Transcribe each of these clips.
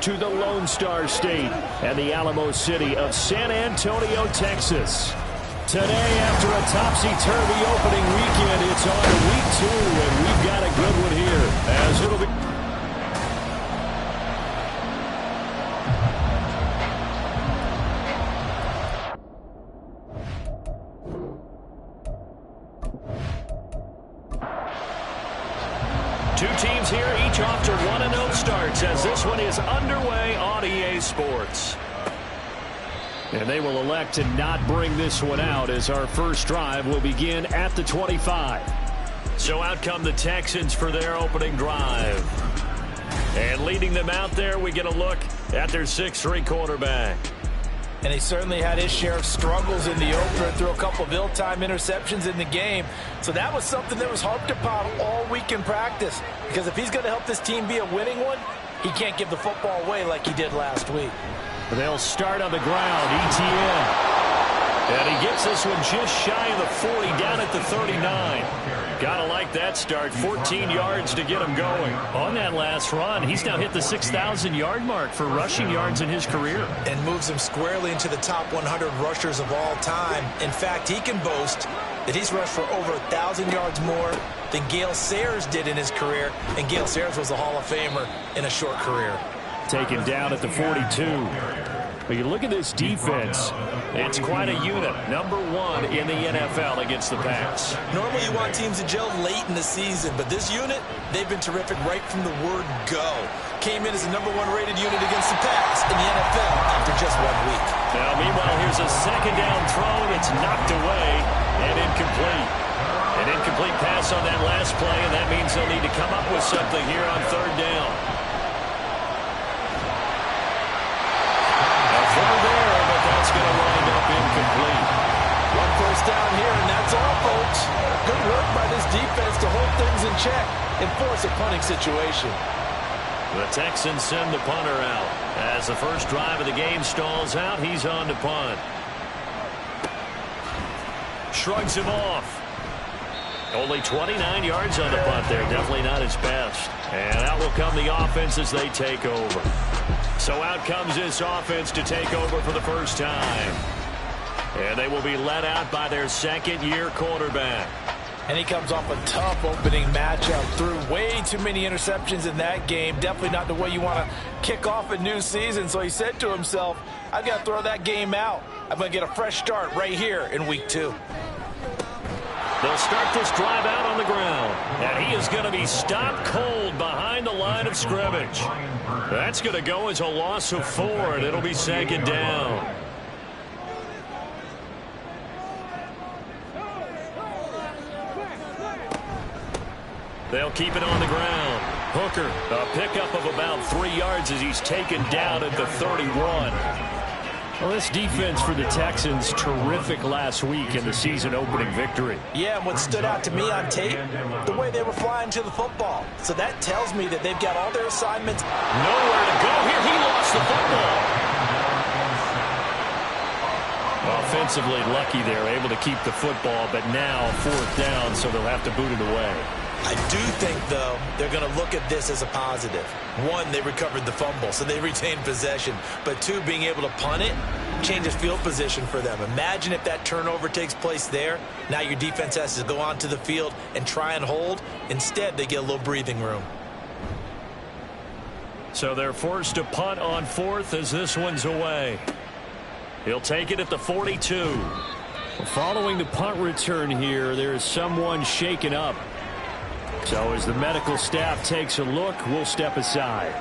to the Lone Star State and the Alamo City of San Antonio, Texas. Today, after a topsy-turvy opening weekend, it's on to week 2, and we've got a good one here, as it'll be... Two teams here, each off to 1-0 starts, as this one is underway on EA Sports. And they will elect to not bring this one out, as our first drive will begin at the 25. So out come the Texans for their opening drive. And leading them out there, we get a look at their 6'3" quarterback. And he certainly had his share of struggles in the opener, threw a couple of ill-timed interceptions in the game. So that was something that was harped upon all week in practice. Because if he's going to help this team be a winning one, he can't give the football away like he did last week. They'll start on the ground. ETN. And he gets this one just shy of the 40, down at the 39. Gotta like that start. 14 yards to get him going. On that last run, he's now hit the 6,000-yard mark for rushing yards in his career. And moves him squarely into the top 100 rushers of all time. In fact, he can boast that he's rushed for over 1,000 yards more than Gale Sayers did in his career. And Gale Sayers was a Hall of Famer in a short career. Taken down at the 42. But you look at this defense, it's quite a unit. Number 1 in the NFL against the pass. Normally you want teams to gel late in the season, but this unit, they've been terrific right from the word go. Came in as the number 1 rated unit against the pass in the NFL after just 1 week. Now, meanwhile, here's a second down throw. It's knocked away and incomplete. An incomplete pass on that last play, and that means they'll need to come up with something here on third down. It's going to wind up incomplete. 1 first down here, and that's all, folks. Good work by this defense to hold things in check and force a punting situation. The Texans send the punter out. As the first drive of the game stalls out, he's on to punt. Shrugs him off. Only 29 yards on the punt there. Definitely not his best. And out will come the offense as they take over. So out comes this offense to take over for the first time. And they will be led out by their second-year quarterback. And he comes off a tough opening matchup. Threw way too many interceptions in that game. Definitely not the way you want to kick off a new season. So he said to himself, I've got to throw that game out. I'm going to get a fresh start right here in week 2. They'll start this drive out on the ground. And he is going to be stopped cold behind the line of scrimmage. That's going to go as a loss of 4, and it'll be second down. They'll keep it on the ground. Hooker, a pickup of about 3 yards as he's taken down at the 31. Well, this defense for the Texans, terrific last week in the season-opening victory. Yeah, and what stood out to me on tape, the way they were flying to the football. So that tells me that they've got all their assignments. Nowhere to go here. He lost the football. Offensively lucky they're able to keep the football, but now 4th down, so they'll have to boot it away. I do think, though, they're going to look at this as a positive. 1, they recovered the fumble, so they retained possession. But 2, being able to punt it changes field position for them. Imagine if that turnover takes place there. Now your defense has to go onto the field and try and hold. Instead, they get a little breathing room. So they're forced to punt on 4th as this one's away. He'll take it at the 42. Following the punt return here, there is someone shaken up. So as the medical staff takes a look, we'll step aside.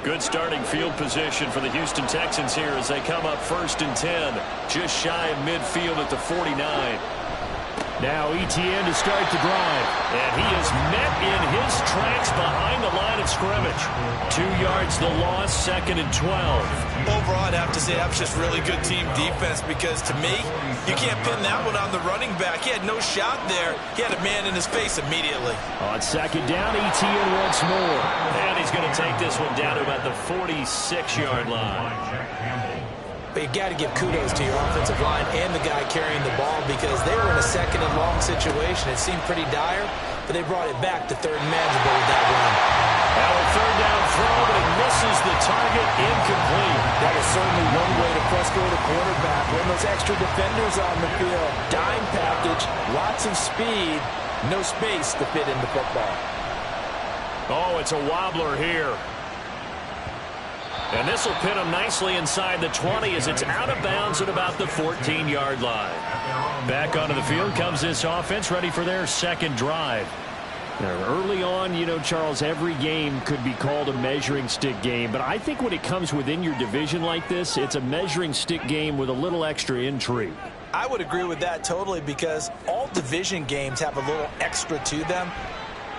Good starting field position for the Houston Texans here as they come up 1st and 10, just shy of midfield at the 49. Now ETN to start the drive. And he is met in his tracks behind the line of scrimmage. 2 yards the loss, 2nd and 12. Overall, I'd have to say that was just really good team defense because, to me, you can't pin that one on the running back. He had no shot there. He had a man in his face immediately. On 2nd down, ETN once more. And he's going to take this one down to about the 46-yard line. But you got to give kudos to your offensive line and the guy carrying the ball because they were in a 2nd and long situation. It seemed pretty dire. but they brought it back to third and manageable with that run. Now a third down throw, but it misses the target, incomplete. That is certainly one way to frustrate a quarterback. When those extra defenders on the field, dime package, lots of speed, no space to fit into football. Oh, it's a wobbler here. And this will pin him nicely inside the 20 as it's out of bounds at about the 14-yard line. Back onto the field comes this offense, ready for their second drive. Now, early on, you know, Charles, every game could be called a measuring stick game. But I think when it comes within your division like this, it's a measuring stick game with a little extra intrigue. I would agree with that totally because all division games have a little extra to them.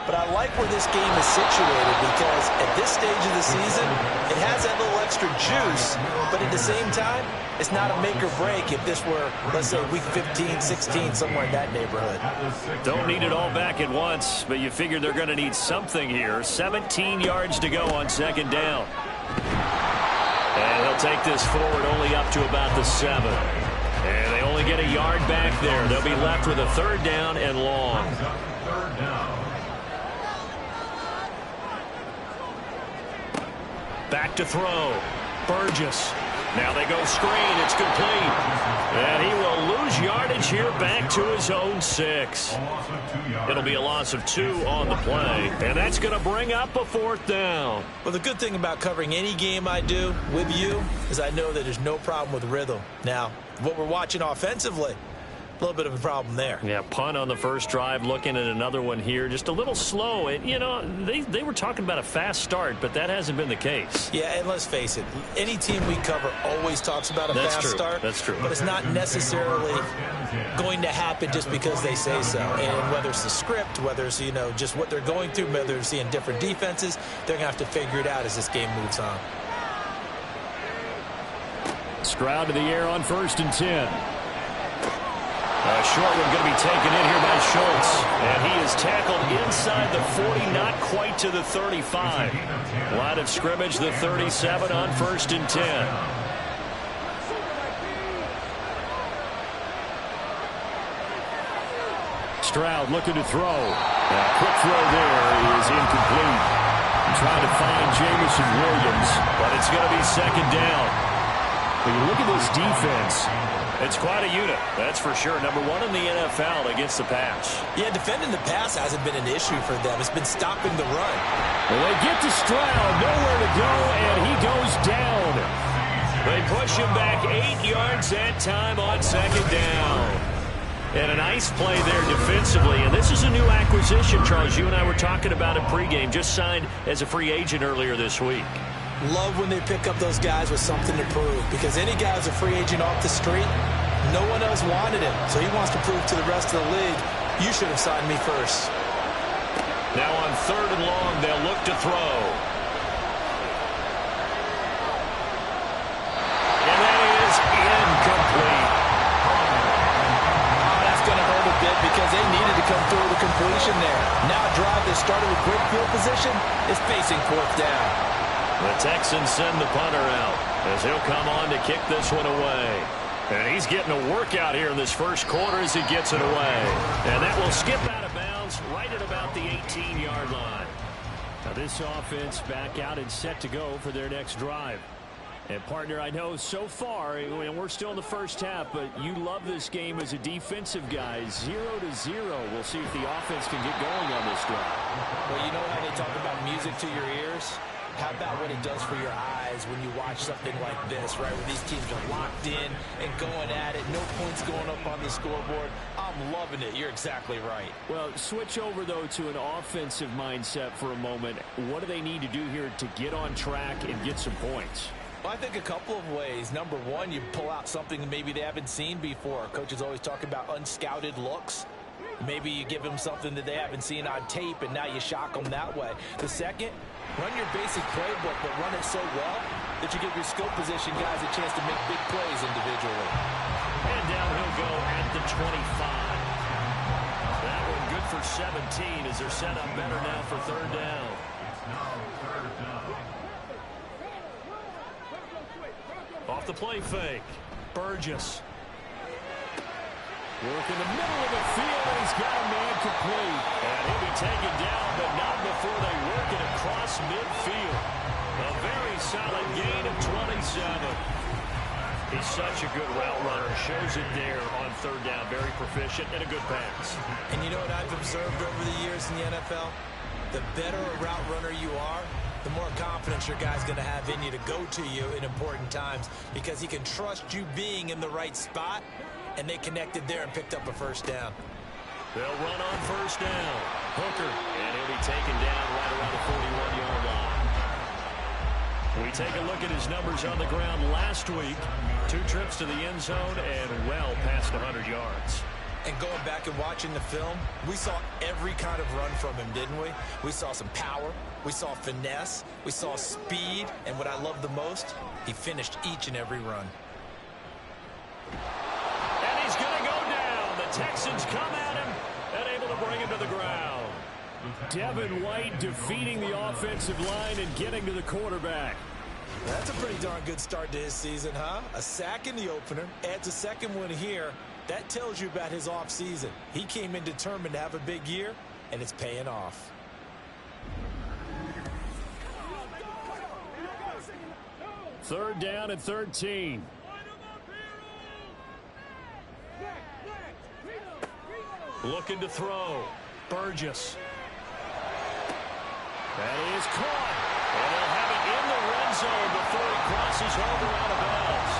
But I like where this game is situated because at this stage of the season, it has that little extra juice. But at the same time, it's not a make or break if this were, let's say, week 15, 16, somewhere in that neighborhood. Don't need it all back at once, but you figure they're going to need something here. 17 yards to go on second down. And he'll take this forward only up to about the 7. And they only get a yard back there. They'll be left with a third down and long. Back to throw. Burgess. Now they go screen. It's complete. And he will lose yardage here back to his own 6. It'll be a loss of 2 on the play. And that's going to bring up a fourth down. Well, the good thing about covering any game I do with you is I know that there's no problem with rhythm. Now, what we're watching offensively, a little bit of a problem there. Yeah, punt on the first drive, looking at another one here. Just a little slow. And, you know, they were talking about a fast start, but that hasn't been the case. Yeah, and let's face it, any team we cover always talks about a fast start. That's true. But it's not necessarily going to happen just because they say so. And whether it's the script, whether it's, you know, just what they're going through, whether they're seeing different defenses, they're going to have to figure it out as this game moves on. Stroud to the air on 1st and 10. A short one going to be taken in here by Schultz. And he is tackled inside the 40, not quite to the 35. Line of scrimmage, the 37 on 1st and 10. Stroud looking to throw. A quick throw there is incomplete. Trying to find Jamison Williams, but it's going to be second down. When you look at this defense, it's quite a unit, that's for sure. Number 1 in the NFL against the pass. Yeah, defending the pass hasn't been an issue for them. It's been stopping the run. Well, they get to Stroud, nowhere to go, and he goes down. They push him back 8 yards that time on second down. And a nice play there defensively. And this is a new acquisition, Charles. You and I were talking about it pregame. Just signed as a free agent earlier this week. Love when they pick up those guys with something to prove, because any guy who's a free agent off the street, no one else wanted him. So he wants to prove to the rest of the league, you should have signed me first. Now on 3rd and long, they'll look to throw. And that is incomplete. Oh, that's going to hurt a bit because they needed to come through with a completion there. Now a drive that started with great field position is facing 4th down. The Texans send the punter out as he'll come on to kick this one away. And he's getting a workout here in this first quarter as he gets it away. And that will skip out of bounds right at about the 18-yard line. Now this offense back out and set to go for their next drive. And, partner, I know so far, and we're still in the first half, but you love this game as a defensive guy. 0-0. We'll see if the offense can get going on this drive. Well, you know how they talk about music to your ears? How about what it does for your eyes when you watch something like this, right, where these teams are locked in and going at it, no points going up on the scoreboard. I'm loving it. You're exactly right. Well, switch over, though, to an offensive mindset for a moment. What do they need to do here to get on track and get some points? Well, I think a couple of ways. Number one, you pull out something that maybe they haven't seen before. Coaches always talk about unscouted looks. Maybe you give them something that they haven't seen on tape, and now you shock them that way. The second, run your basic playbook, but run it so well that you give your skill position guys a chance to make big plays individually. And down he'll go at the 25. That one good for 17 as they're set up better now for 3rd down. Off the play fake. Burgess. Work in the middle of the field, and he's got a man complete. And he'll be taken down, but not before they work it across midfield. A very solid gain of 27. He's such a good route runner. Shows it there on third down. Very proficient and a good pass. And you know what I've observed over the years in the NFL? The better a route runner you are, the more confidence your guy's going to have in you to go to you in important times because he can trust you being in the right spot, and they connected there and picked up a first down. They'll run on first down. Hooker, and he'll be taken down right around the 41-yard line. We take a look at his numbers on the ground last week. 2 trips to the end zone and well past 100 yards. And going back and watching the film, we saw every kind of run from him, didn't we? We saw some power, we saw finesse, we saw speed, and what I love the most, he finished each and every run. And he's going to go down. The Texans come at him and able to bring him to the ground. Devin White defeating the offensive line and getting to the quarterback. That's a pretty darn good start to his season, huh? A sack in the opener, adds a second one here. That tells you about his offseason. He came in determined to have a big year, and it's paying off. Third down and 13. Looking to throw. Burgess. That is caught. And they'll have it in the red zone before he crosses over out of bounds.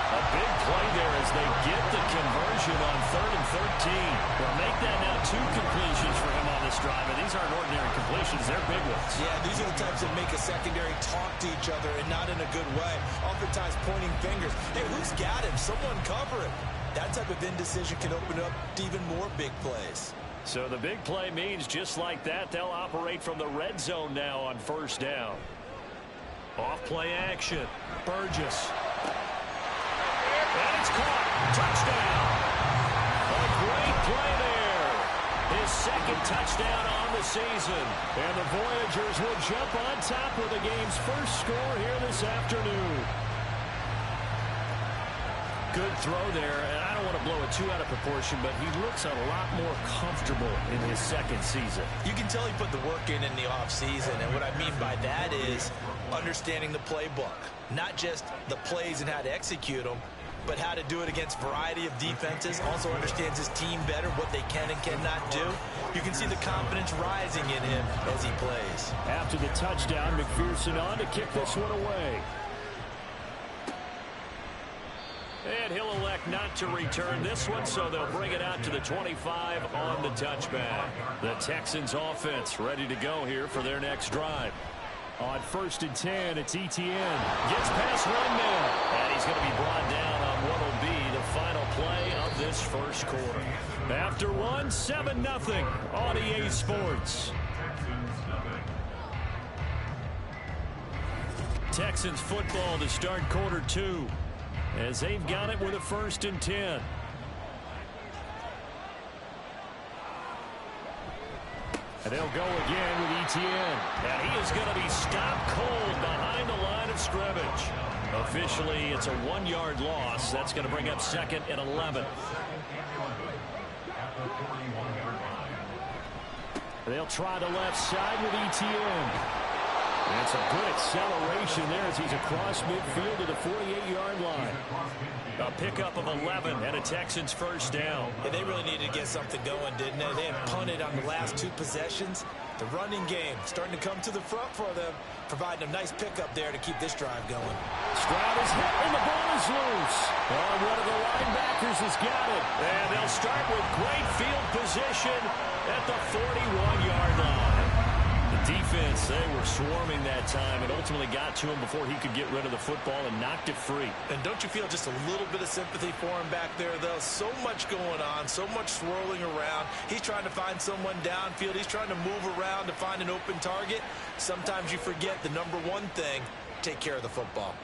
A big play there as they get the conversion on 3rd and 13. They'll make that now 2 completions for him on this drive. And these aren't ordinary completions. They're big ones. Yeah, these are the types that make a secondary talk to each other and not in a good way. Oftentimes pointing fingers. Hey, who's got him? Someone cover him. That type of indecision can open up to even more big plays. So the big play means just like that, they'll operate from the red zone now on first down. Off play action. Burgess. And it's caught. Touchdown. A great play there. His second touchdown on the season. And the Voyagers will jump on top with the game's first score here this afternoon. Good throw there, and I don't want to blow it too out of proportion, but he looks a lot more comfortable in his second season. You can tell he put the work in the offseason, and what I mean by that is understanding the playbook. Not just the plays and how to execute them, but how to do it against a variety of defenses. Also understands his team better, what they can and cannot do. You can see the confidence rising in him as he plays. After the touchdown, McPherson on to kick this one away. And he'll elect not to return this one, so they'll bring it out to the 25 on the touchback. The Texans offense ready to go here for their next drive. On 1st and 10, it's Etienne. Gets past one man, and he's going to be brought down on what will be the final play of this first quarter. After one, 7-0 on EA Sports. Texans football to start quarter 2. As they've got it with a 1st and 10. And they'll go again with Etienne. And he is going to be stopped cold behind the line of scrimmage. Officially, it's a 1-yard loss. That's going to bring up 2nd and 11. They'll try the left side with Etienne. And it's a good acceleration there as he's across midfield to the 48-yard line. A pickup of 11 and a Texans first down. And they really needed to get something going, didn't they? They had punted on the last 2 possessions. The running game starting to come to the front for them, providing a nice pickup there to keep this drive going. Stroud is hit and the ball is loose. Oh, one of the linebackers has got it. And they'll start with great field position at the 41-yard line. The defense, they were swarming that time and ultimately got to him before he could get rid of the football and knocked it free. And don't you feel just a little bit of sympathy for him back there, though? So much going on, so much swirling around. He's trying to find someone downfield. He's trying to move around to find an open target. Sometimes you forget the number one thing, take care of the football.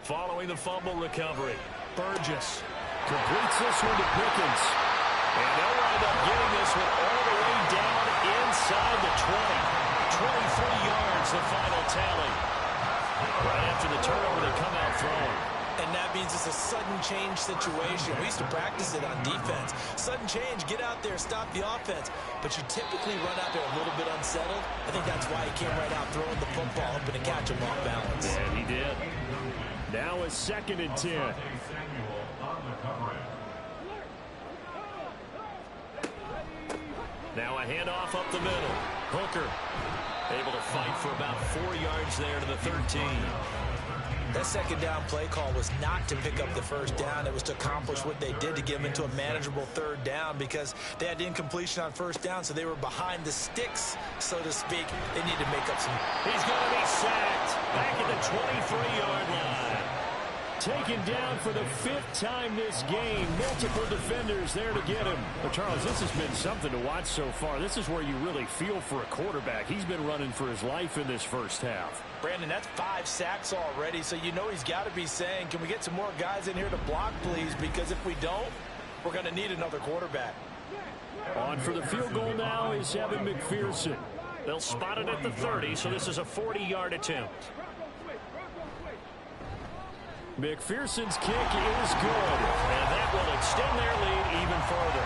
Following the fumble recovery, Burgess completes this one to Pickens. And they'll wind up getting this one all the way down inside the 20. 23 yards, the final tally. Right after the turnover, they come out throwing. And that means it's a sudden change situation. We used to practice it on defense. Sudden change, get out there, stop the offense. But you typically run out there a little bit unsettled. I think that's why he came right out throwing the football, hoping to catch him off balance. Yeah, he did. Now a 2nd and 10. Now a handoff up the middle. Hooker able to fight for about 4 yards there to the 13. That second down play call was not to pick up the first down. It was to accomplish what they did to get them into a manageable 3rd down because they had incompletion on 1st down, so they were behind the sticks, so to speak. They need to make up some. He's going to be sacked back at the 23-yard line. Taken down for the 5th time this game. Multiple defenders there to get him. But Charles, this has been something to watch so far. This is where you really feel for a quarterback. He's been running for his life in this first half. Brandon, that's 5 sacks already, so you know he's got to be saying, can we get some more guys in here to block, please? Because if we don't, we're going to need another quarterback. On for the field goal now is Evan McPherson. They'll spot it at the 30, so this is a 40-yard attempt. McPherson's kick is good, and that will extend their lead even further.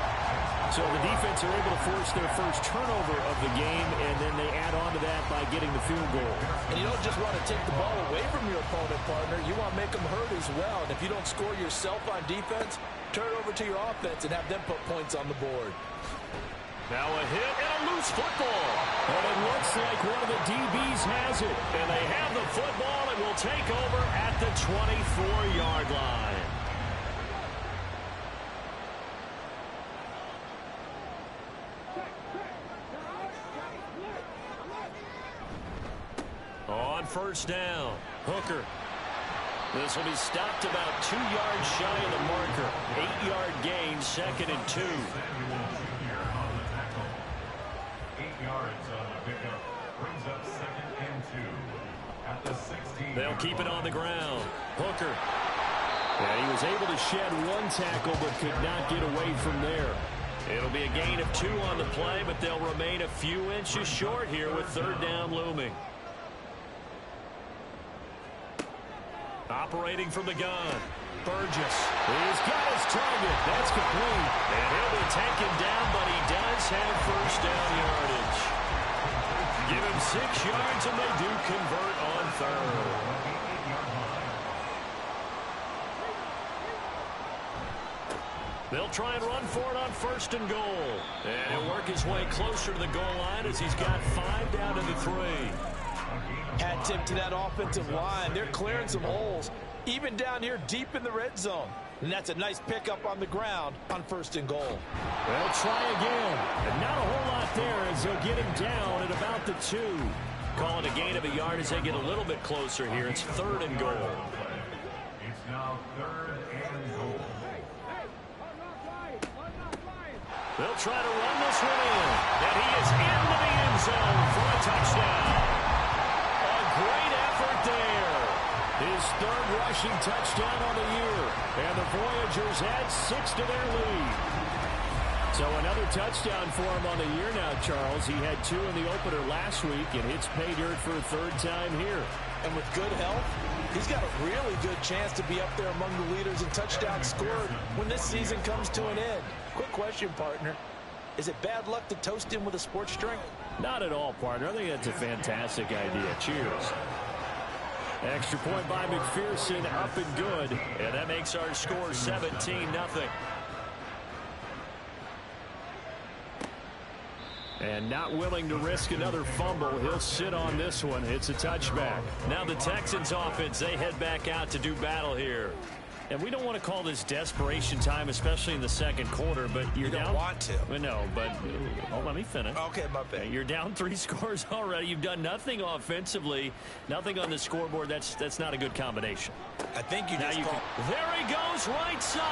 So the defense are able to force their first turnover of the game, and then they add on to that by getting the field goal. And you don't just want to take the ball away from your opponent, partner. You want to make them hurt as well. And if you don't score yourself on defense, turn it over to your offense and have them put points on the board. Now a hit and a loose football. And it looks like one of the DBs has it. And they have the football and will take over at the 24-yard line. On 1st down, Hooker. This will be stopped about 2 yards shy of the marker. 8-yard gain, 2nd and 2. 8 yards on the pickup brings up 2nd and 2 at the 16. They'll keep it on the ground. Hooker. Yeah, he was able to shed 1 tackle but could not get away from there. It'll be a gain of 2 on the play, but they'll remain a few inches short here with 3rd down looming. Operating from the gun. Burgess. He's got his target. That's complete. And he'll be taken down, but he does have 1st down yardage. Give him 6 yards, and they do convert on 3rd. They'll try and run for it on 1st and goal. And he'll work his way closer to the goal line as he's got 5 down to the 3. Hat tip to that offensive line. They're clearing some holes, even down here deep in the red zone. And that's a nice pickup on the ground on 1st and goal. They'll try again. And not a whole lot there as they'll get him down at about the 2. Call it a gain of a yard as they get a little bit closer here. It's 3rd and goal. It's now 3rd and goal. They'll try to run this one in. And he is into the end zone for a touchdown. Great effort there. His 3rd rushing touchdown on the year. And the Voyagers add 6 to their lead. So another touchdown for him on the year now, Charles. He had 2 in the opener last week, and hits pay dirt for a 3rd time here. And with good health, he's got a really good chance to be up there among the leaders in touchdowns scored when this season comes to an end. Quick question, partner. Is it bad luck to toast him with a sports drink? Not at all, partner. I think that's a fantastic idea. Cheers. Extra point by McPherson, up and good. And that makes our score 17-0. And not willing to risk another fumble. He'll sit on this one. It's a touchback. Now the Texans offense, they head back out to do battle here. And we don't want to call this desperation time, especially in the 2nd quarter, but you're down. You don't want to. No, but let me finish. Okay, my bad. You're down 3 scores already. You've done nothing offensively, nothing on the scoreboard. That's not a good combination. I think you just call. There he goes, right side.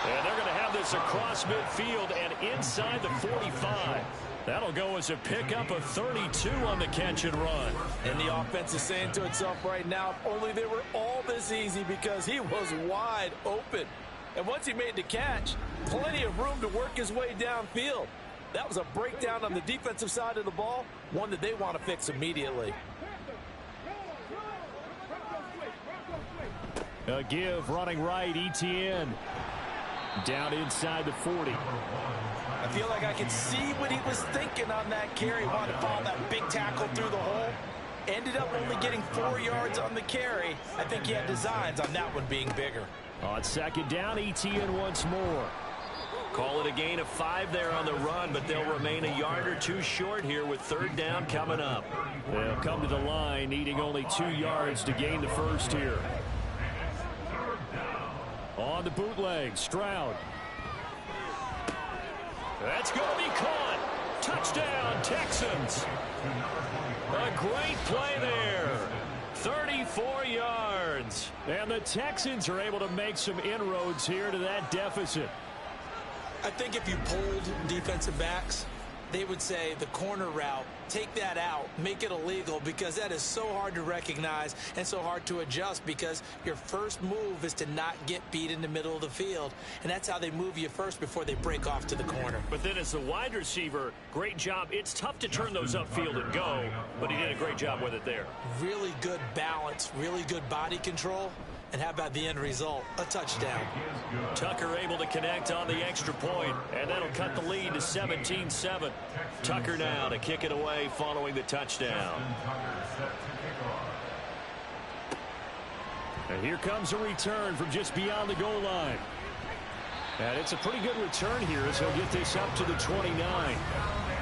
And they're going to have this across midfield and inside the 45. That'll go as a pickup of 32 on the catch and run. And the offense is saying to itself right now, if only they were all this easy, because he was wide open. And once he made the catch, plenty of room to work his way downfield. That was a breakdown on the defensive side of the ball, one that they want to fix immediately. A give running right, ETN. Down inside the 40. I feel like I can see what he was thinking on that carry. Wanted to follow that big tackle through the hole. Ended up only getting 4 yards on the carry. I think he had designs on that one being bigger. On second down, ETN once more. Call it a gain of 5 there on the run, but they'll remain a yard or 2 short here with third down coming up. They'll come to the line needing only 2 yards to gain the first here. On the bootleg, Stroud. That's going to be caught. Touchdown, Texans. A great play there. 34 yards. And the Texans are able to make some inroads here to that deficit. I think if you polled defensive backs, they would say the corner route, take that out, make it illegal, because that is so hard to recognize and so hard to adjust, because your first move is to not get beat in the middle of the field, and that's how they move you first before they break off to the corner. But then as the wide receiver, great job. It's tough to turn those upfield and go, but he did a great job with it there. Really good balance, really good body control. And how about the end result? A touchdown. Tucker able to connect on the extra point, and that'll cut the lead to 17-7. Tucker now to kick it away following the touchdown. And here comes a return from just beyond the goal line. And it's a pretty good return here as he'll get this up to the 29.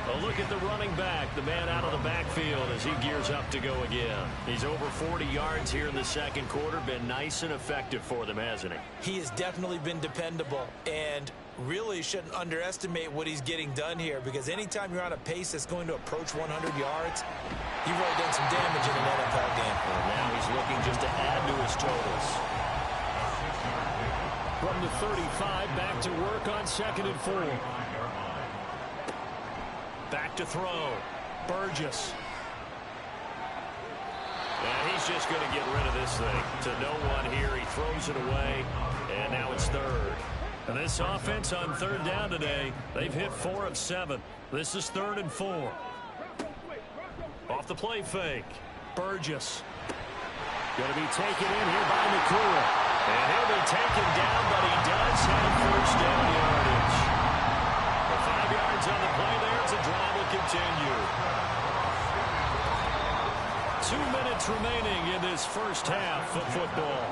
A look at the running back, the man out of the backfield as he gears up to go again. He's over 40 yards here in the second quarter. Been nice and effective for them, hasn't he? He has definitely been dependable, and really shouldn't underestimate what he's getting done here, because anytime you're on a pace that's going to approach 100 yards, you've really done some damage in an NFL game. And now he's looking just to add to his totals. From the 35, back to work on 2nd and 4. Back to throw. Burgess. And he's just going to get rid of this thing. To no one here. He throws it away. And now it's third. And this offense on third down today, they've hit 4 of 7. This is 3rd and 4. Off the play fake. Burgess. Going to be taken in here by McCool. And he'll be taken down, but he does have first down yardage. 5 yards on the play there as the drive will continue. 2 minutes remaining in this first half of football.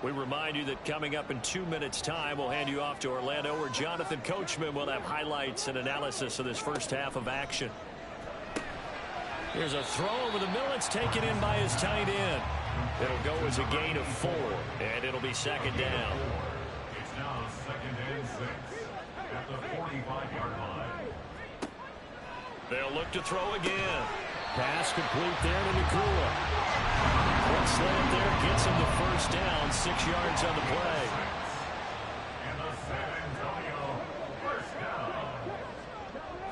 We remind you that coming up in 2 minutes' time, we'll hand you off to Orlando, where Jonathan Coachman will have highlights and analysis of this first half of action. Here's a throw over the middle. It's taken in by his tight end. It'll go as a gain of 4, and it'll be second down. It's now 2nd and 6 at the 45-yard line. They'll look to throw again. Pass complete there to Nakua. One slant there gets him the first down. 6 yards on the play. And the San Antonio first down.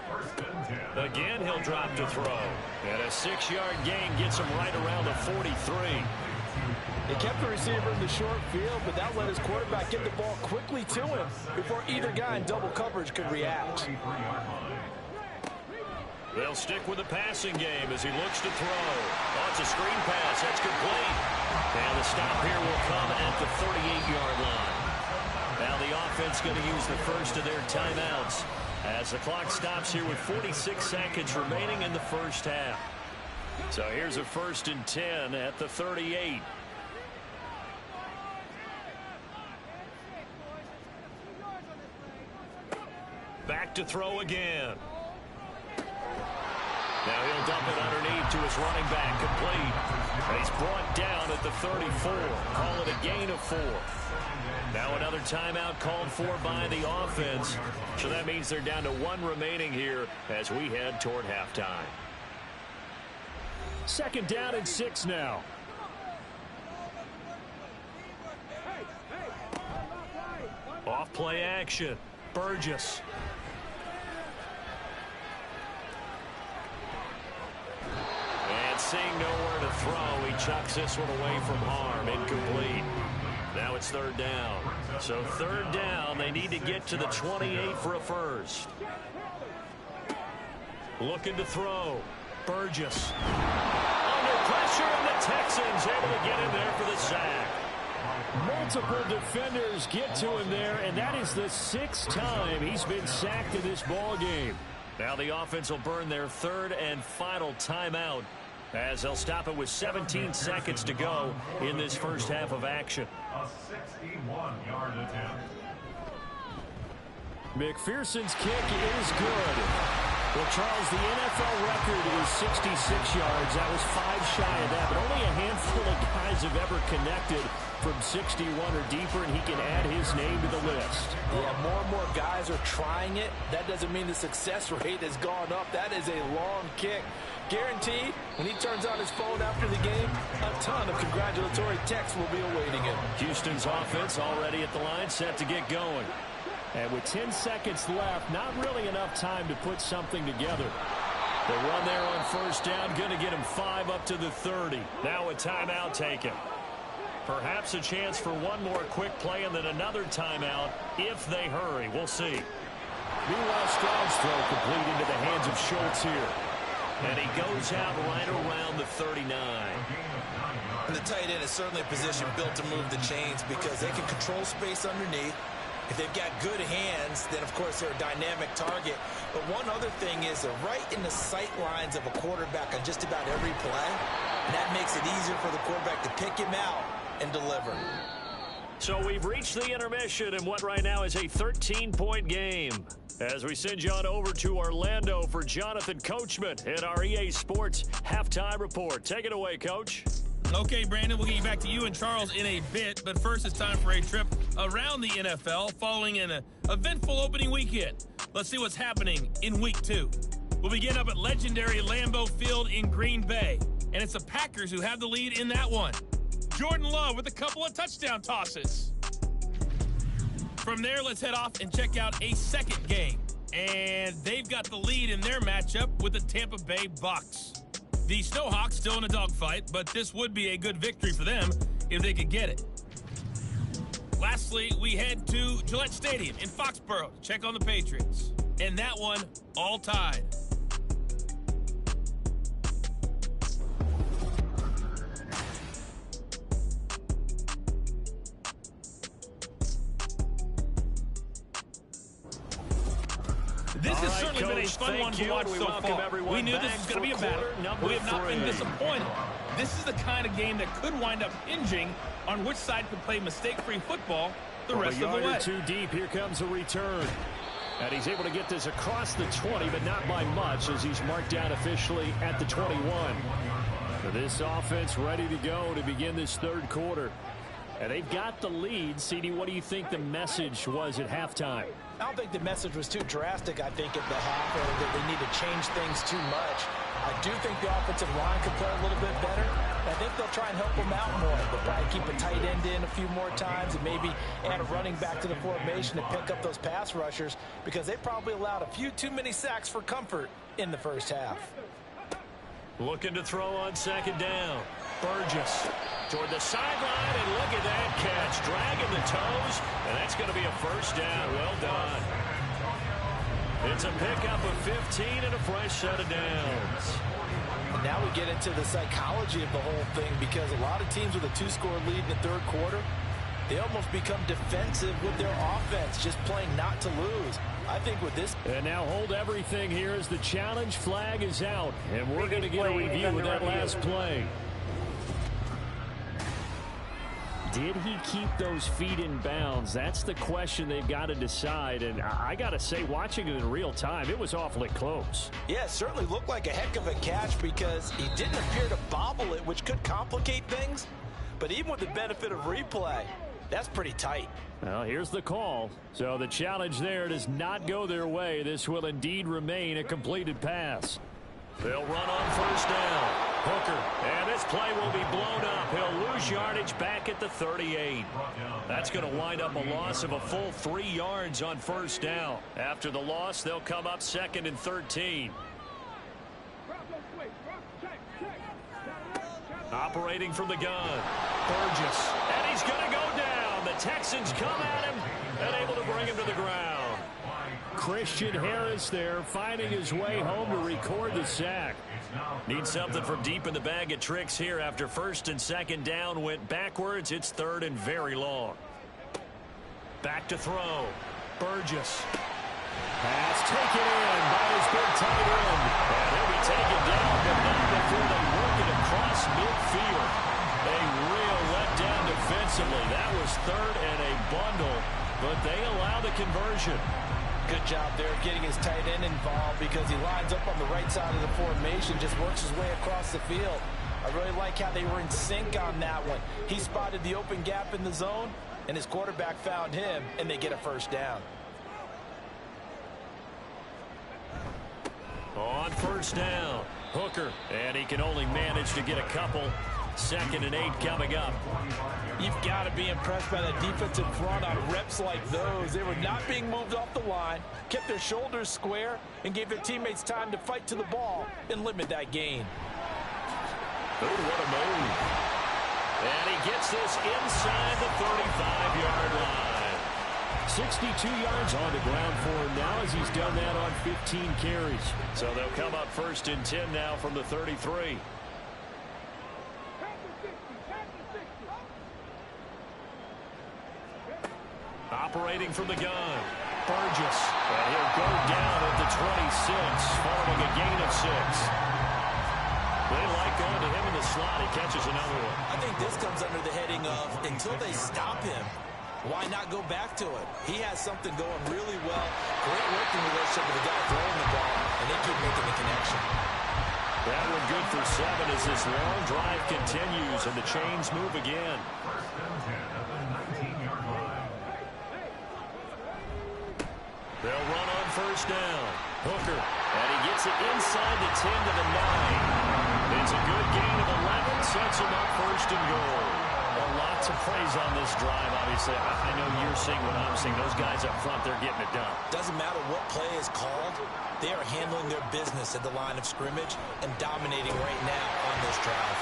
1st and 10. Again, he'll drop to throw. And a 6-yard gain gets him right around the 43. They kept the receiver in the short field, but that let his quarterback get the ball quickly to him before either guy in double coverage could react. They'll stick with the passing game as he looks to throw. Oh, it's a screen pass. That's complete. And the stop here will come at the 38-yard line. Now the offense going to use the first of their timeouts as the clock stops here with 46 seconds remaining in the first half. So here's a 1st and 10 at the 38. Back to throw again. Now he'll dump it underneath to his running back, complete. And he's brought down at the 34. Call it a gain of 4. Now another timeout called for by the offense. So that means they're down to 1 remaining here as we head toward halftime. 2nd down and 6 now. Off play action. Burgess. And seeing nowhere to throw, he chucks this one away from harm. Incomplete. Now it's 3rd down. So 3rd down, they need to get to the 28 for a first. Looking to throw. Burgess. Under pressure. pressure, and the Texans able to get in there for the sack. Multiple defenders get to him there, and that is the 6th time he's been sacked in this ball game. Now the offense will burn their 3rd and final timeout as they'll stop it with 17 seconds to go in this first half of action. A 61-yard attempt. McPherson's kick is good. Well, Charles, the NFL record is 66 yards. That was 5 shy of that, but only a handful of guys have ever connected from 61 or deeper, and he can add his name to the list. Yeah, more and more guys are trying it. That doesn't mean the success rate has gone up. That is a long kick. Guaranteed, when he turns on his phone after the game, a ton of congratulatory texts will be awaiting him. Houston's offense already at the line, set to get going. And with 10 seconds left, not really enough time to put something together. The run there on first down, going to get him 5 up to the 30. Now a timeout taken. Perhaps a chance for one more quick play and then another timeout if they hurry. We'll see. Meanwhile, Stroud's throw complete into the hands of Schultz here. And he goes out right around the 39. And the tight end is certainly a position built to move the chains because they can control space underneath. If they've got good hands, then, of course, they're a dynamic target. But one other thing is they're right in the sight lines of a quarterback on just about every play. And that makes it easier for the quarterback to pick him out and deliver. So we've reached the intermission in what right now is a 13-point game. As we send you on over to Orlando for Jonathan Coachman in our EA Sports Halftime Report. Take it away, Coach. Okay, Brandon, we'll get you back to you and Charles in a bit, but first it's time for a trip around the NFL following an eventful opening weekend. Let's see what's happening in Week 2. We'll begin up at legendary Lambeau Field in Green Bay, and it's the Packers who have the lead in that one. Jordan Love with a couple of touchdown tosses. From there, let's head off and check out a second game, and they've got the lead in their matchup with the Tampa Bay Bucks. The Snowhawks still in a dogfight, but this would be a good victory for them if they could get it. Lastly, we head to Gillette Stadium in Foxborough to check on the Patriots. And that one, all tied. This has certainly been a fun one to watch so far. We knew this was going to be a battle. We have not been disappointed. This is the kind of game that could wind up hinging on which side could play mistake-free football the rest of the way. Too deep. Here comes a return. And he's able to get this across the 20, but not by much as he's marked down officially at the 21. For this offense ready to go to begin this third quarter. And they've got the lead. CD, what do you think the message was at halftime? I don't think the message was too drastic, I think, at the half, or that they need to change things too much. I do think the offensive line could play a little bit better. I think they'll try and help them out more. They'll probably keep a tight end in a few more times and maybe add a running back to the formation to pick up those pass rushers because they probably allowed a few too many sacks for comfort in the first half. Looking to throw on second down. Burgess toward the sideline, and look at that catch. Dragging the toes, and that's going to be a first down. Well done. It's a pickup of 15 and a fresh set of downs. And now we get into the psychology of the whole thing because a lot of teams with a 2-score lead in the third quarter, they almost become defensive with their offense, just playing not to lose. I think with this... And now hold everything here as the challenge flag is out. And we're going to get a review of that last play. Did he keep those feet in bounds? That's the question they've got to decide. And I got to say, watching it in real time, it was awfully close. Yeah, it certainly looked like a heck of a catch because he didn't appear to bobble it, which could complicate things. But even with the benefit of replay, that's pretty tight. Well, here's the call. So the challenge there does not go their way. This will indeed remain a completed pass. They'll run on first down. Hooker, and this play will be blown up. He'll lose yardage back at the 38. That's going to wind up a loss of a full 3 yards on first down. After the loss, they'll come up 2nd and 13. Operating from the gun. Burgess, and he's going to go down. The Texans come at him and able to bring him to the ground. Christian Harris there finding his way home to record the sack. Need something from deep in the bag of tricks here after first and second down went backwards. It's third and very long. Back to throw. Burgess. Pass taken in by his big tight end. And he'll be taken down, but not before they work it across midfield. A real letdown defensively. That was third and a bundle, but they allow the conversion. Good job there getting his tight end involved because he lines up on the right side of the formation, just works his way across the field. I really like how they were in sync on that one. He spotted the open gap in the zone, and his quarterback found him, and they get a first down. On first down, Hooker, and he can only manage to get a couple. 2nd and 8 coming up. You've got to be impressed by that defensive front on reps like those. They were not being moved off the line, kept their shoulders square, and gave their teammates time to fight to the ball and limit that gain. Oh, what a move. And he gets this inside the 35-yard line. 62 yards on the ground for him now as he's done that on 15 carries. So they'll come up 1st and 10 now from the 33. Operating from the gun, Burgess. And he'll go down at the 26, following a gain of 6. They like going to him in the slot. He catches another one. I think this comes under the heading of until they stop him, why not go back to it? He has something going really well. Great working relationship with the guy throwing the ball, and they keep making the connection. That one good for 7 as this long drive continues, and the chains move again. 1st and 10 at the 19-yard line. They'll run on first down. Hooker, and he gets it inside the 10 to the 9. It's a good gain of 11, sets him up 1st and goal. Well, lots of praise on this drive, obviously. I know you're seeing what I'm seeing. Those guys up front, they're getting it done. Doesn't matter what play is called. They are handling their business at the line of scrimmage and dominating right now on this drive.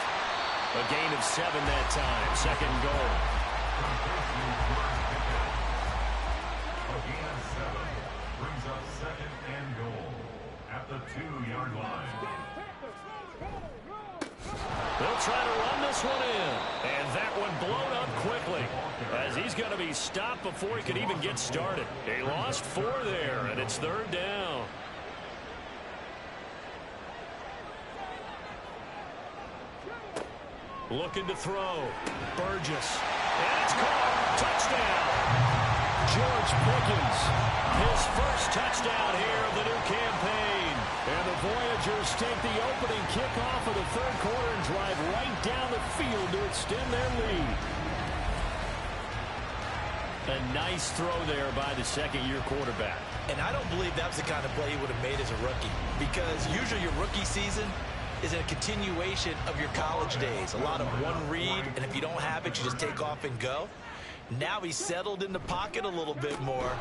A gain of 7 that time. 2nd goal. A gain of 7 brings up 2nd and goal at the 2-yard line. They'll try to run this one in. And that one blown up quickly as he's going to be stopped before he could even get started. He lost 4 there, and it's 3rd down. Looking to throw. Burgess. And it's caught. Touchdown. George Pickens. His first touchdown here of the new campaign. And the Voyagers take the opening kickoff of the 3rd quarter and drive right down the field to extend their lead. A nice throw there by the 2nd-year quarterback. And I don't believe that was the kind of play he would have made as a rookie, because usually your rookie season is a continuation of your college days. A lot of one read, and if you don't have it, you just take off and go. Now he's settled in the pocket a little bit more,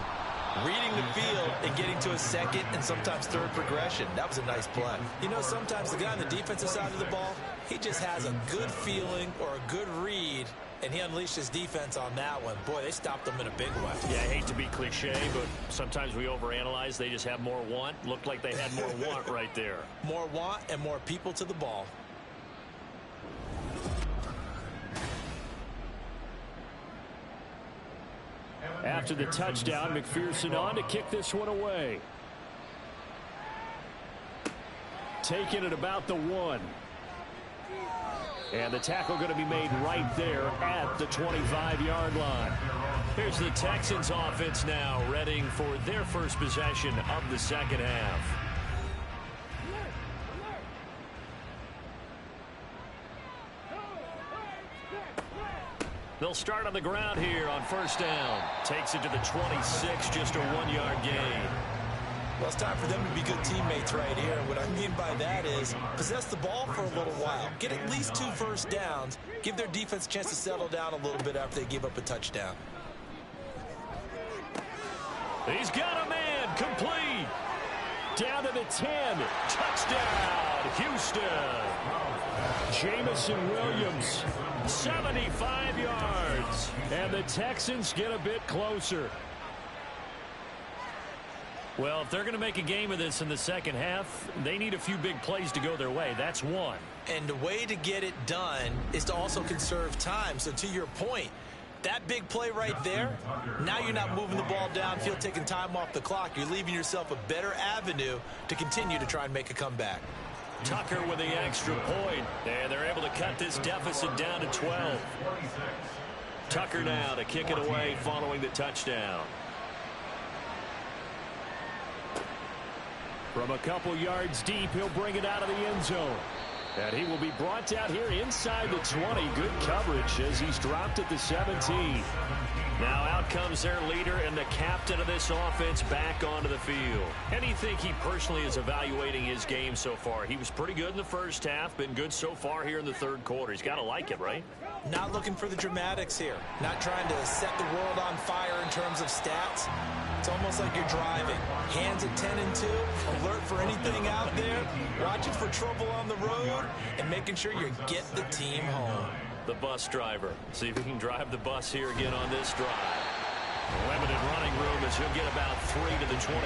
reading the field and getting to a 2nd and sometimes 3rd progression. That was a nice play. You know, sometimes the guy on the defensive side of the ball, he just has a good feeling or a good read, and he unleashed his defense on that one. Boy, they stopped him in a big way. Yeah, I hate to be cliche, but sometimes we overanalyze. They just have more want. Looked like they had more want right there. More want and more people to the ball. After the touchdown, McPherson on to kick this one away. Taking it about the 1. And the tackle going to be made right there at the 25-yard line. Here's the Texans offense now, readying for their first possession of the 2nd half. They'll start on the ground here on first down. Takes it to the 26, just a 1-yard gain. Well, it's time for them to be good teammates right here. What I mean by that is possess the ball for a little while. Get at least 2 first downs. Give their defense a chance to settle down a little bit after they give up a touchdown. He's got a man. Complete. Down to the 10. Touchdown, Houston. Jamison Williams, 75 yards. And the Texans get a bit closer. Well, if they're going to make a game of this in the second half, they need a few big plays to go their way. That's one. And the way to get it done is to also conserve time. So to your point, that big play right there, now you're not moving the ball downfield, taking time off the clock. You're leaving yourself a better avenue to continue to try and make a comeback. Tucker with the extra point, and they're able to cut this deficit down to 12. Tucker now to kick it away following the touchdown. From a couple yards deep, he'll bring it out of the end zone. And he will be brought down here inside the 20. Good coverage as he's dropped at the 17. Now out comes their leader and the captain of this offense back onto the field. And you think he personally is evaluating his game so far? He was pretty good in the first half, been good so far here in the third quarter. He's got to like it, right? Not looking for the dramatics here. Not trying to set the world on fire in terms of stats. It's almost like you're driving. Hands at 10 and 2, alert for anything out there, watching for trouble on the road, and making sure you get the team home. The bus driver. See if he can drive the bus here again on this drive. Limited running room as he'll get about 3 to the 21.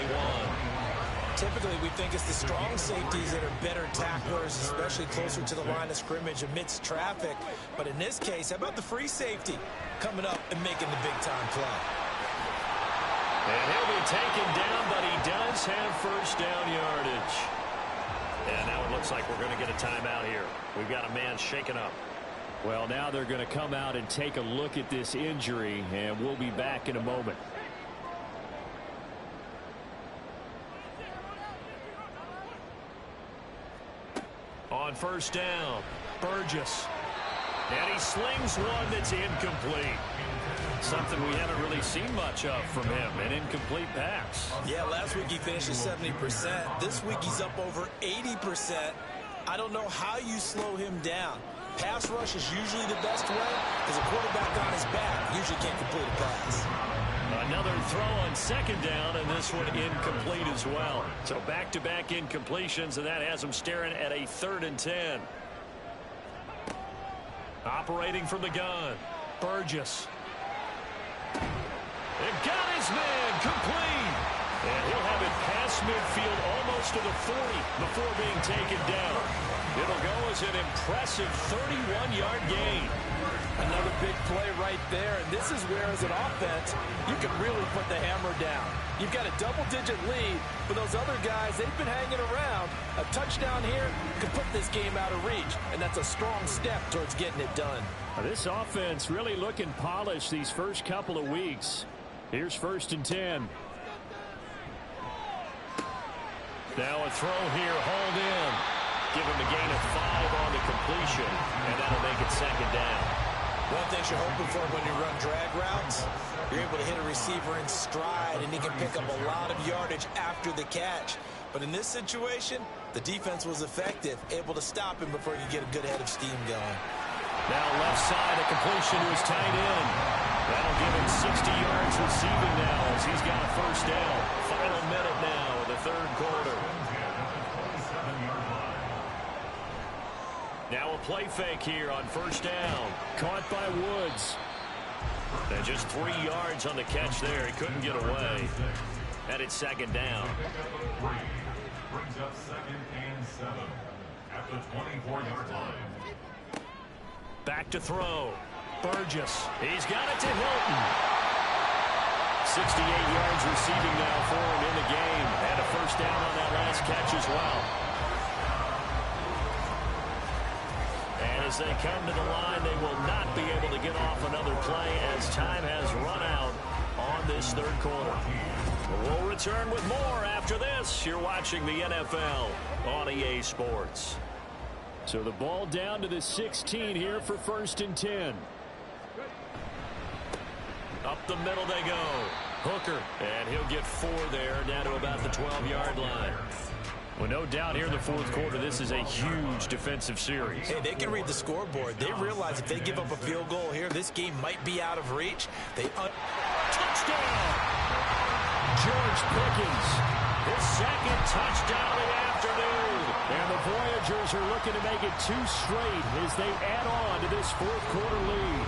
Typically, we think it's the strong safeties that are better tacklers, especially closer to the line of scrimmage amidst traffic. But in this case, how about the free safety coming up and making the big-time play? And he'll be taken down, but he does have first down yardage. And now it looks like we're going to get a timeout here. We've got a man shaken up. Well, now they're going to come out and take a look at this injury, and we'll be back in a moment. On first down, Burgess. And he slings one that's incomplete. Something we haven't really seen much of from him, an incomplete pass. Yeah, last week he finished at 70%. This week he's up over 80%. I don't know how you slow him down. Pass rush is usually the best way because a quarterback on his back usually can't complete a pass. Another throw on second down, and this one incomplete as well. So back-to-back incompletions, and that has him staring at a 3rd and 10. Operating from the gun, Burgess. It got his man complete. And he'll have it past midfield almost to the 40 before being taken down. It'll go as an impressive 31-yard gain. Another big play right there, and this is where, as an offense, you can really put the hammer down. You've got a double-digit lead, but those other guys, they've been hanging around. A touchdown here could put this game out of reach, and that's a strong step towards getting it done. This offense really looking polished these first couple of weeks. Here's 1st and 10. Now a throw here, hauled in. Give him a gain of 5 on the completion, and that'll make it 2nd down. One thing you're hoping for when you run drag routes, you're able to hit a receiver in stride, and he can pick up a lot of yardage after the catch. But in this situation, the defense was effective, able to stop him before he could get a good head of steam going. Now left side, a completion to his tight end. That'll give him 60 yards receiving now as he's got a 1st down. Final minute now of the 3rd quarter. Now a play fake here on 1st down. Caught by Woods. And just 3 yards on the catch there. He couldn't get away. And it's 2nd down. Brings up 2nd and 7 at the 24-yard line. Back to throw. Burgess. He's got it to Hilton. 68 yards receiving now for him in the game. And a 1st down on that last catch as well. And as they come to the line, they will not be able to get off another play as time has run out on this 3rd quarter. We'll return with more after this. You're watching the NFL on EA Sports. So the ball down to the 16 here for 1st and 10. Up the middle they go. Hooker, and he'll get 4 there, down to about the 12-yard line. Well, no doubt here in the 4th quarter, this is a huge defensive series. Hey, they can read the scoreboard. They realize if they give up a field goal here, this game might be out of reach. Touchdown! George Pickens, his 2nd touchdown of the afternoon. And the Voyagers are looking to make it 2 straight as they add on to this 4th quarter lead.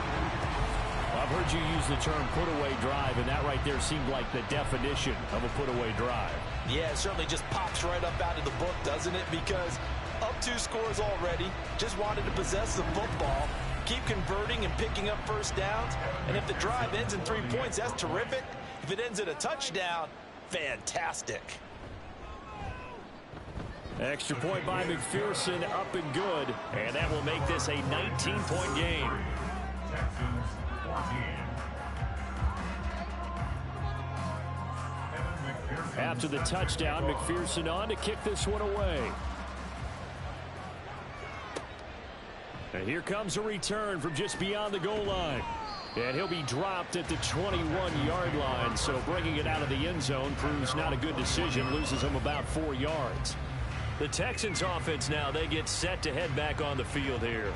A I've heard you use the term put-away drive, and that right there seemed like the definition of a put-away drive. Yeah, it certainly just pops right up out of the book, doesn't it? Because up 2 scores already, just wanted to possess the football, keep converting and picking up first downs. And if the drive ends in 3 points, that's terrific. If it ends in a touchdown, fantastic. Extra point by McPherson, up and good. And that will make this a 19-point game. Texans 14. After the touchdown, McPherson on to kick this one away. And here comes a return from just beyond the goal line. And he'll be dropped at the 21-yard line. So bringing it out of the end zone proves not a good decision. Loses him about 4 yards. The Texans offense now, they get set to head back on the field here.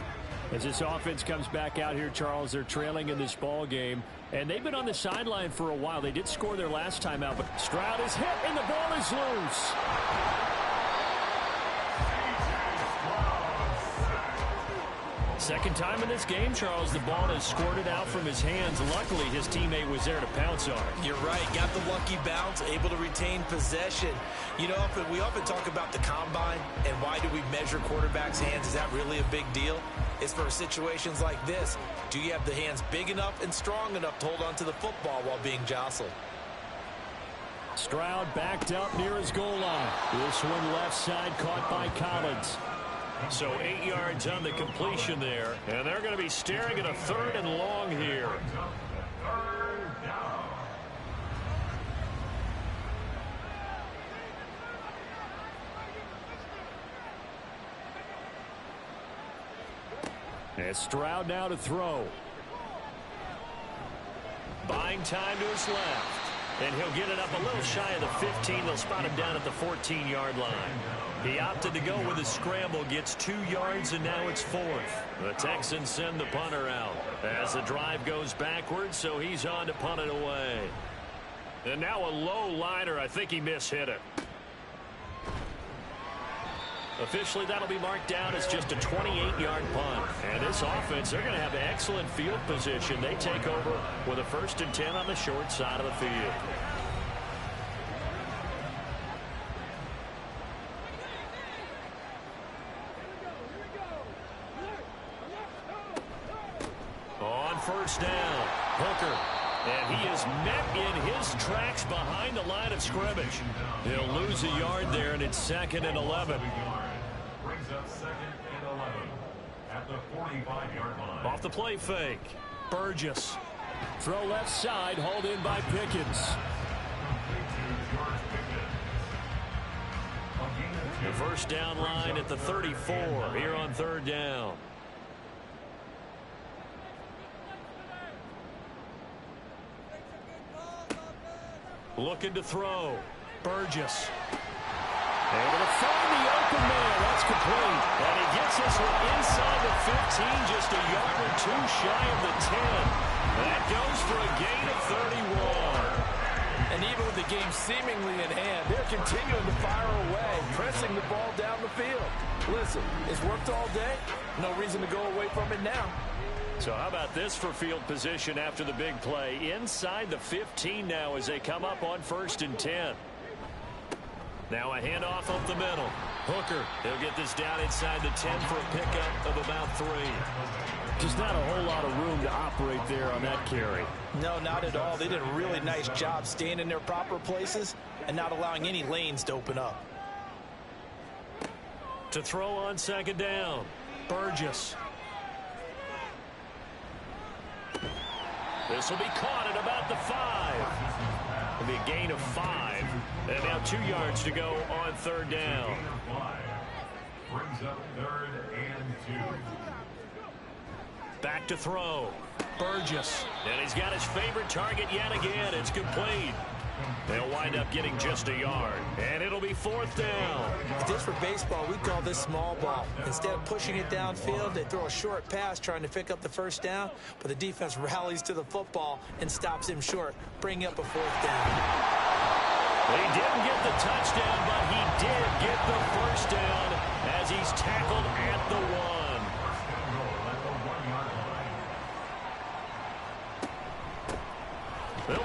As this offense comes back out here, Charles, they're trailing in this ball game. And they've been on the sideline for a while. They did score their last time out, but Stroud is hit and the ball is loose. Second time in this game, Charles, the ball is squirted out from his hands. Luckily, his teammate was there to pounce on it. You're right. Got the lucky bounce, able to retain possession. You know, we often talk about the combine and why do we measure quarterbacks' hands. Is that really a big deal? It's for situations like this. Do you have the hands big enough and strong enough to hold on to the football while being jostled? Stroud backed up near his goal line. This one left side caught by Collins. So 8 yards on the completion there. And they're going to be staring at a 3rd and long here. And Stroud now to throw. Buying time to his left. And he'll get it up a little shy of the 15. They'll spot him down at the 14-yard line. He opted to go with a scramble, gets 2 yards, and now it's 4th. The Texans send the punter out as the drive goes backwards, so he's on to punt it away. And now a low liner. I think he mishit it. Officially, that'll be marked down as just a 28-yard punt. And this offense, they're going to have excellent field position. They take over with a 1st and 10 on the short side of the field. On 1st down, Hooker. And he is met in his tracks behind the line of scrimmage. He'll lose a yard there, and it's 2nd and 11. Brings up 2nd and 11 at the 45-yard line. Off the play fake. Burgess. Throw left side, hauled in by Pickens. The 1st down line at the 34 here on 3rd down. Looking to throw. Burgess. Able to find the open man. That's complete. And he gets this one inside the 15, just a yard or 2 shy of the 10. That goes for a gain of 31. And even with the game seemingly in hand, they're continuing to fire away, pressing the ball down the field. Listen, it's worked all day. No reason to go away from it now. So how about this for field position after the big play? Inside the 15 now as they come up on 1st and 10. Now a handoff up the middle. Hooker, he'll get this down inside the 10 for a pickup of about 3. Just not a whole lot of room to operate there on that carry. No, not at all. They did a really nice job staying in their proper places and not allowing any lanes to open up. To throw on 2nd down, Burgess. This will be caught at about the 5. It'll be a gain of 5. And now 2 yards to go on 3rd down. Brings up 3rd and 2. Back to throw. Burgess. And he's got his favorite target yet again. It's complete. They'll wind up getting just a yard. And it'll be 4th down. If this were baseball, we'd call this small ball. Instead of pushing it downfield, they throw a short pass trying to pick up the 1st down, but the defense rallies to the football and stops him short, bringing up a 4th down. He didn't get the touchdown, but he did get the 1st down as he's tackled at the 1.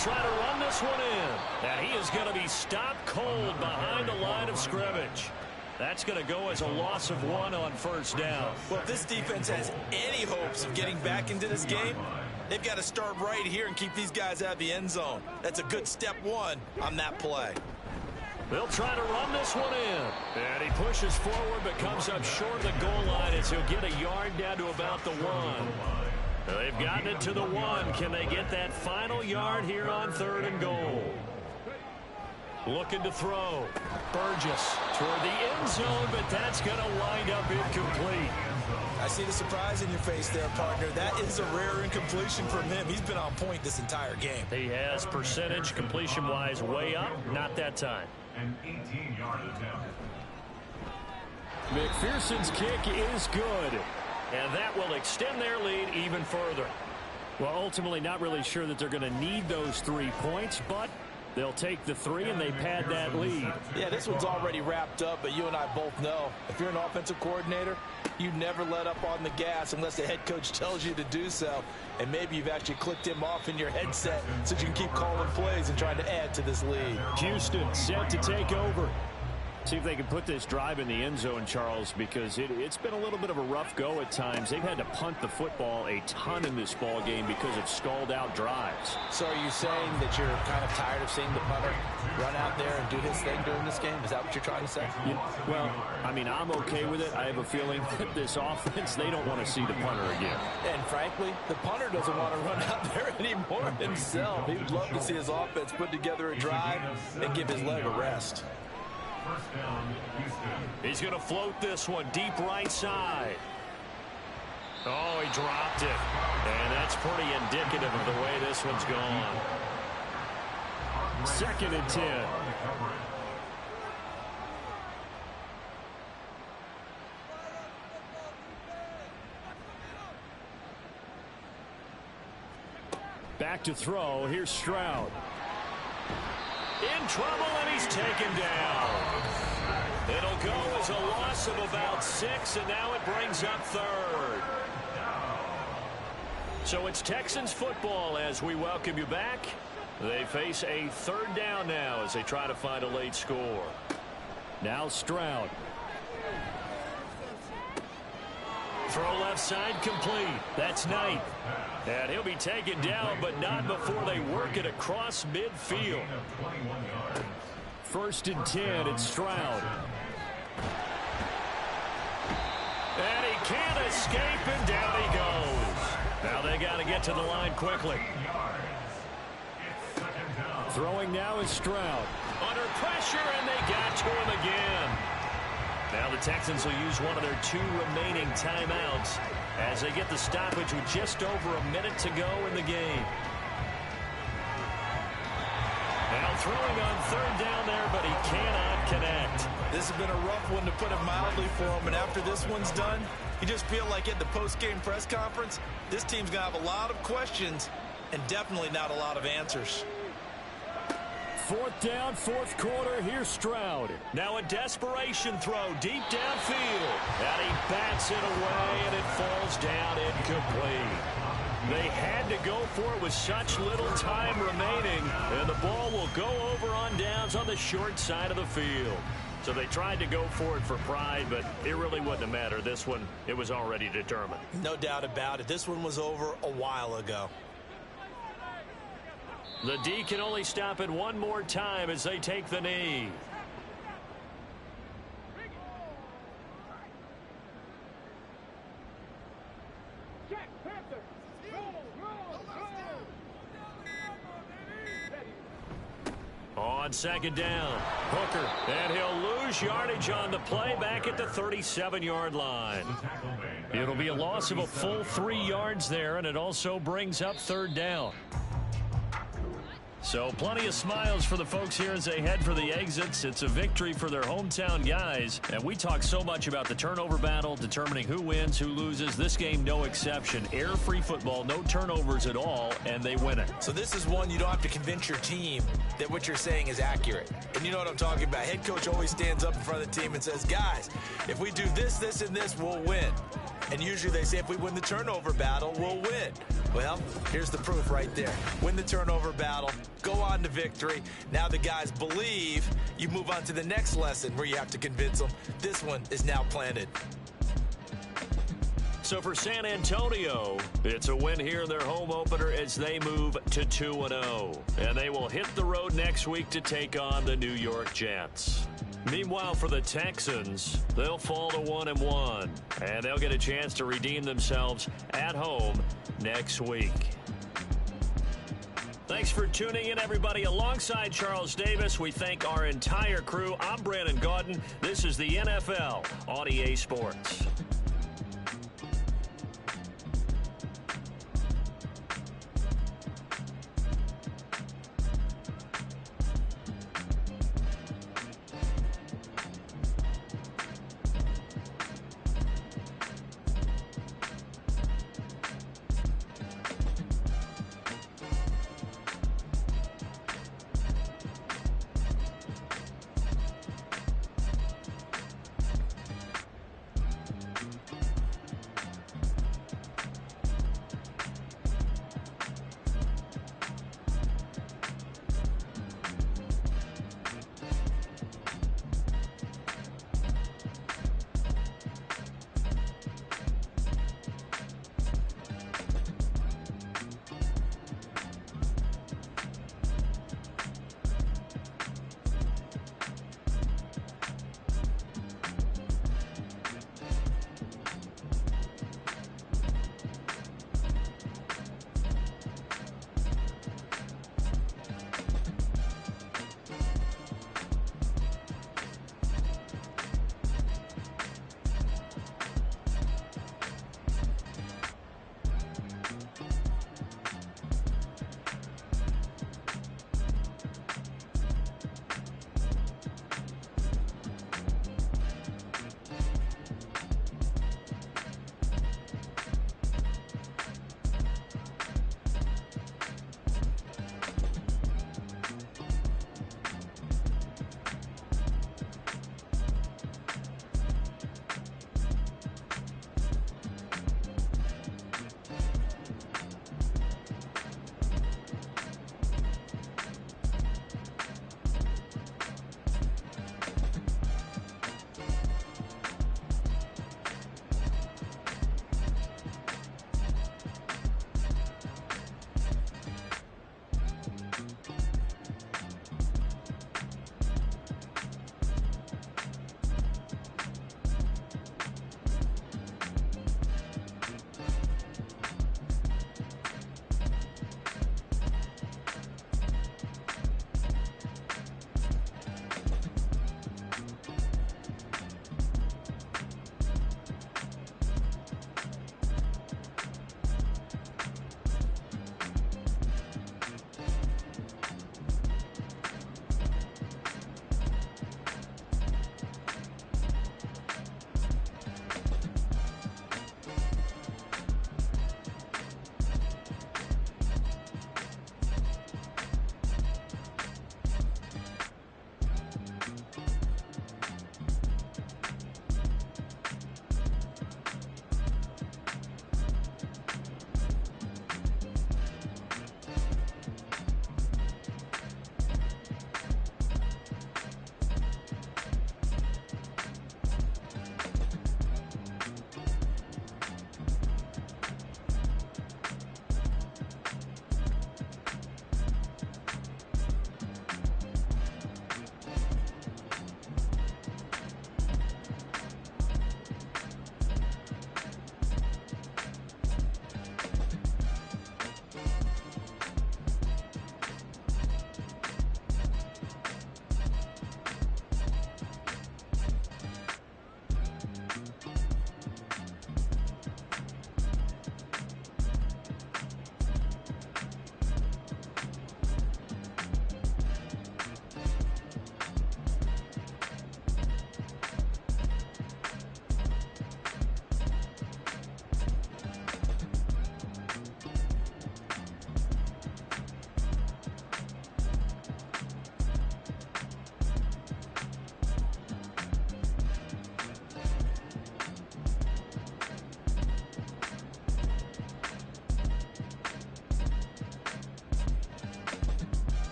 try to run this one in. And he is going to be stopped cold behind the line of scrimmage. That's going to go as a loss of 1 on first down. Well, if this defense has any hopes of getting back into this game, they've got to start right here and keep these guys out of the end zone. That's a good step 1 on that play. They'll try to run this one in. And he pushes forward but comes up short of the goal line as he'll get a yard down to about the 1. They've gotten it to the 1. Can they get that final yard here on 3rd and goal? Looking to throw. Burgess toward the end zone, but that's going to wind up incomplete. I see the surprise in your face there, partner. That is a rare incompletion from him. He's been on point this entire game. He has percentage completion-wise way up. Not that time. An 18-yard attempt. McPherson's kick is good. And that will extend their lead even further. Well, ultimately not really sure that they're going to need those 3 points, but they'll take the 3 and they pad that lead. Yeah, this one's already wrapped up, but you and I both know if you're an offensive coordinator, you never let up on the gas unless the head coach tells you to do so. And maybe you've actually clicked him off in your headset so you can keep calling plays and trying to add to this lead. Houston set to take over. See if they can put this drive in the end zone, Charles, because it's been a little bit of a rough go at times. They've had to punt the football a ton in this ball game because of stalled-out drives. So are you saying that you're kind of tired of seeing the punter run out there and do his thing during this game? Is that what you're trying to say? Well, I mean, I'm okay with it. I have a feeling that this offense, they don't want to see the punter again. And frankly, the punter doesn't want to run out there anymore himself. He would love to see his offense put together a drive and give his leg a rest. First down, Houston. He's going to float this one deep right side. Oh, he dropped it. And that's pretty indicative of the way this one's gone. 2nd and 10. Back to throw. Here's Stroud. In trouble, and he's taken down. It'll go as a loss of about 6, and now it brings up 3rd. So it's Texans football as we welcome you back. They face a 3rd down now as they try to find a late score. Now Stroud. Throw left side complete. That's Knight. And he'll be taken down, but not before they work it across midfield. 1st and 10, it's Stroud. And he can't escape, and down he goes. Now they got to get to the line quickly. Throwing now is Stroud. Under pressure, and they got to him again. Now the Texans will use one of their 2 remaining timeouts as they get the stoppage with just over a minute to go in the game. Now throwing on 3rd down there, but he cannot connect. This has been a rough one, to put it mildly, for him. And after this one's done, you just feel like at the post-game press conference, this team's going to have a lot of questions and definitely not a lot of answers. 4th down, 4th quarter. Here's Stroud. Now a desperation throw deep downfield. And he bats it away, and it falls down incomplete. They had to go for it with such little time remaining, and the ball will go over on downs on the short side of the field. So they tried to go for it for pride, but it really wouldn't have mattered. This one, it was already determined. No doubt about it. This one was over a while ago. The D can only stop it one more time as they take the knee. On 2nd down, Hooker, and he'll lose yardage on the play back at the 37-yard line. It'll be a loss of a full 3 yards there, and it also brings up 3rd down. So plenty of smiles for the folks here as they head for the exits. It's a victory for their hometown guys. And we talk so much about the turnover battle, determining who wins, who loses. This game, no exception. Air-free football, no turnovers at all, and they win it. So this is one you don't have to convince your team that what you're saying is accurate. And you know what I'm talking about. Head coach always stands up in front of the team and says, guys, if we do this, this, and this, we'll win. And usually they say if we win the turnover battle, we'll win. Well, here's the proof right there. Win the turnover battle, go on to victory. Now the guys believe. You move on to the next lesson where you have to convince them. This one is now planted. So for San Antonio, it's a win here in their home opener as they move to 2-0. And they will hit the road next week to take on the New York Jets. Meanwhile, for the Texans, they'll fall to 1-1. And they'll get a chance to redeem themselves at home next week. Thanks for tuning in, everybody. Alongside Charles Davis, we thank our entire crew. I'm Brandon Gaudin. This is the NFL on EA Sports.